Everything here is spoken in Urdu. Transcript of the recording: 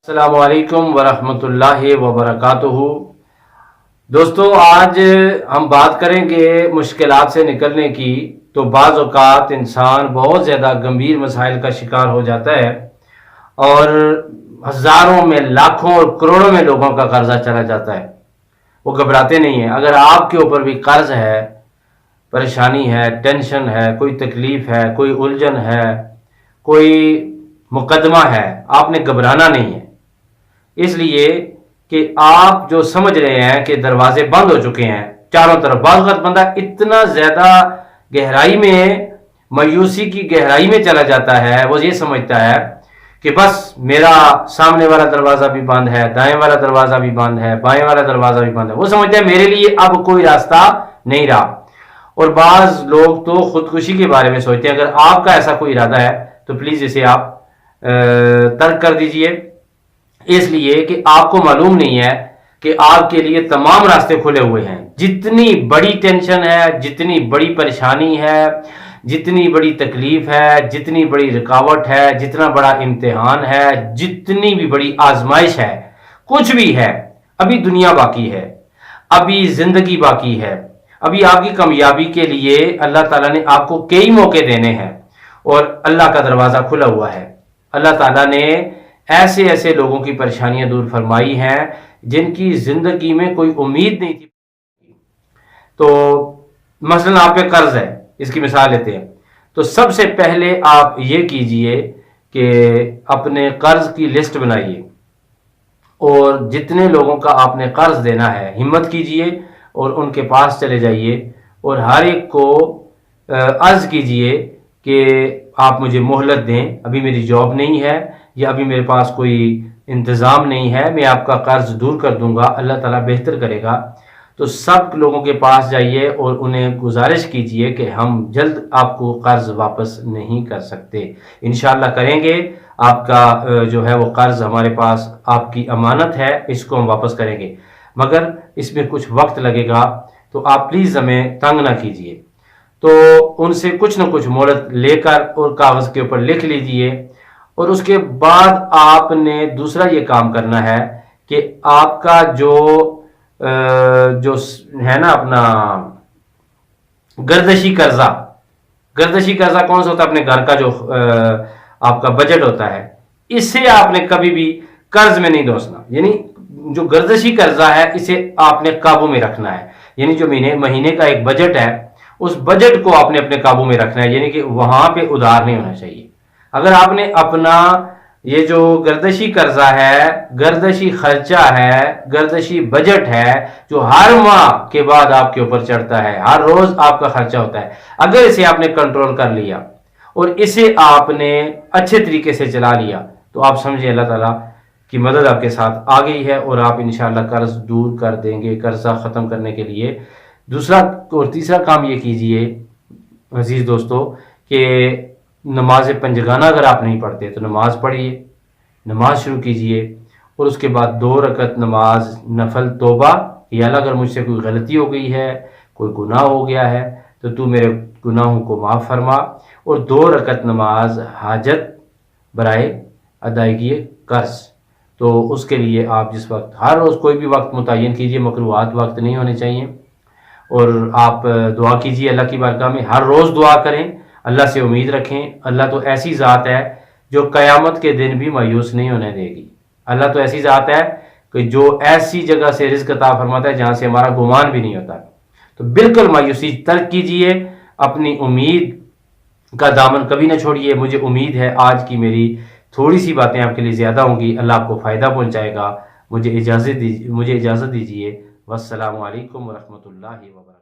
السلام علیکم ورحمۃ اللہ وبرکاتہ۔ دوستو، آج ہم بات کریں گے مشکلات سے نکلنے کی۔ تو بعض اوقات انسان بہت زیادہ گمبھیر مسائل کا شکار ہو جاتا ہے اور ہزاروں میں، لاکھوں اور کروڑوں میں لوگوں کا قرضہ چلا جاتا ہے۔ وہ گھبراتے نہیں ہیں۔ اگر آپ کے اوپر بھی قرض ہے، پریشانی ہے، ٹینشن ہے، کوئی تکلیف ہے، کوئی الجھن ہے، کوئی مقدمہ ہے، آپ نے گھبرانا نہیں ہے۔ اس لیے کہ آپ جو سمجھ رہے ہیں کہ دروازے بند ہو چکے ہیں چاروں طرف، بعض وقت بندہ اتنا زیادہ گہرائی میں، مایوسی کی گہرائی میں چلا جاتا ہے، وہ یہ سمجھتا ہے کہ بس میرا سامنے والا دروازہ بھی بند ہے، دائیں والا دروازہ بھی بند ہے، بائیں والا دروازہ بھی بند ہے۔ وہ سمجھتا ہے میرے لیے اب کوئی راستہ نہیں رہا۔ اور بعض لوگ تو خودکشی کے بارے میں سوچتے ہیں۔ اگر آپ کا ایسا کوئی ارادہ ہے تو پلیز اسے آپ ترک کر دیجئے، اس لیے کہ آپ کو معلوم نہیں ہے کہ آپ کے لیے تمام راستے کھلے ہوئے ہیں۔ جتنی بڑی ٹینشن ہے، جتنی بڑی پریشانی ہے، جتنی بڑی تکلیف ہے، جتنی بڑی رکاوٹ ہے، جتنا بڑا امتحان ہے، جتنی بھی بڑی آزمائش ہے، کچھ بھی ہے، ابھی دنیا باقی ہے، ابھی زندگی باقی ہے، ابھی آپ کی کامیابی کے لیے اللہ تعالیٰ نے آپ کو کئی موقع دینے ہیں اور اللہ کا دروازہ کھلا ہوا ہے۔ اللہ تعالیٰ نے ایسے ایسے لوگوں کی پریشانیاں دور فرمائی ہیں جن کی زندگی میں کوئی امید نہیں تھی۔ تو مثلا آپ پہ قرض ہے، اس کی مثال لیتے ہیں، تو سب سے پہلے آپ یہ کیجئے کہ اپنے قرض کی لسٹ بنائیے اور جتنے لوگوں کا آپ نے قرض دینا ہے ہمت کیجئے اور ان کے پاس چلے جائیے اور ہر ایک کو عرض کیجئے کہ آپ مجھے مہلت دیں، ابھی میری جاب نہیں ہے یا ابھی میرے پاس کوئی انتظام نہیں ہے، میں آپ کا قرض دور کر دوں گا، اللہ تعالیٰ بہتر کرے گا۔ تو سب لوگوں کے پاس جائیے اور انہیں گزارش کیجئے کہ ہم جلد آپ کو قرض واپس نہیں کر سکتے، انشاءاللہ کریں گے۔ آپ کا جو ہے وہ قرض ہمارے پاس آپ کی امانت ہے، اس کو ہم واپس کریں گے، مگر اس میں کچھ وقت لگے گا، تو آپ پلیز ہمیں تنگ نہ کیجئے۔ تو ان سے کچھ نہ کچھ مہلت لے کر اور کاغذ کے اوپر لکھ لیجئے، اور اس کے بعد آپ نے دوسرا یہ کام کرنا ہے کہ آپ کا جو ہے نا اپنا گردشی قرضہ کون سا ہوتا ہے؟ اپنے گھر کا جو آپ کا بجٹ ہوتا ہے، اس سے آپ نے کبھی بھی قرض میں نہیں دوسنا۔ یعنی جو گردشی قرضہ ہے اسے آپ نے قابو میں رکھنا ہے، یعنی جو مہینے کا ایک بجٹ ہے اس بجٹ کو آپ نے اپنے قابو میں رکھنا ہے، یعنی کہ وہاں پہ ادھار نہیں ہونا چاہیے۔ اگر آپ نے اپنا یہ جو گردشی قرضہ ہے، گردشی خرچہ ہے، گردشی بجٹ ہے، جو ہر ماہ کے بعد آپ کے اوپر چڑھتا ہے، ہر روز آپ کا خرچہ ہوتا ہے، اگر اسے آپ نے کنٹرول کر لیا اور اسے آپ نے اچھے طریقے سے چلا لیا تو آپ سمجھیں اللہ تعالیٰ کی مدد آپ کے ساتھ آ گئی ہے اور آپ انشاءاللہ قرض دور کر دیں گے۔ قرضہ ختم کرنے کے لیے دوسرا اور تیسرا کام یہ کیجئے عزیز دوستو کہ نماز پنجگانہ اگر آپ نہیں پڑھتے تو نماز پڑھیے، نماز شروع کیجئے، اور اس کے بعد 2 رکعت نماز نفل توبہ، یا اللہ اگر مجھ سے کوئی غلطی ہو گئی ہے، کوئی گناہ ہو گیا ہے تو میرے گناہوں کو معاف فرما، اور 2 رکعت نماز حاجت برائے ادائیگی قرض۔ تو اس کے لیے آپ جس وقت، ہر روز کوئی بھی وقت متعین کیجئے، مکروہات وقت نہیں ہونے چاہیے، اور آپ دعا کیجئے اللہ کی بارگاہ میں، ہر روز دعا کریں، اللہ سے امید رکھیں۔ اللہ تو ایسی ذات ہے جو قیامت کے دن بھی مایوس نہیں ہونے دے گی۔ اللہ تو ایسی ذات ہے کہ جو ایسی جگہ سے رزق عطا فرماتا ہے جہاں سے ہمارا گمان بھی نہیں ہوتا۔ تو بالکل مایوسی ترک کیجئے، اپنی امید کا دامن کبھی نہ چھوڑیے۔ مجھے امید ہے آج کی میری تھوڑی سی باتیں آپ کے لیے زیادہ ہوں گی، اللہ آپ کو فائدہ پہنچائے گا۔ مجھے اجازت دیجیے۔ والسلام علیکم ورحمۃ اللہ وبرکاتہ۔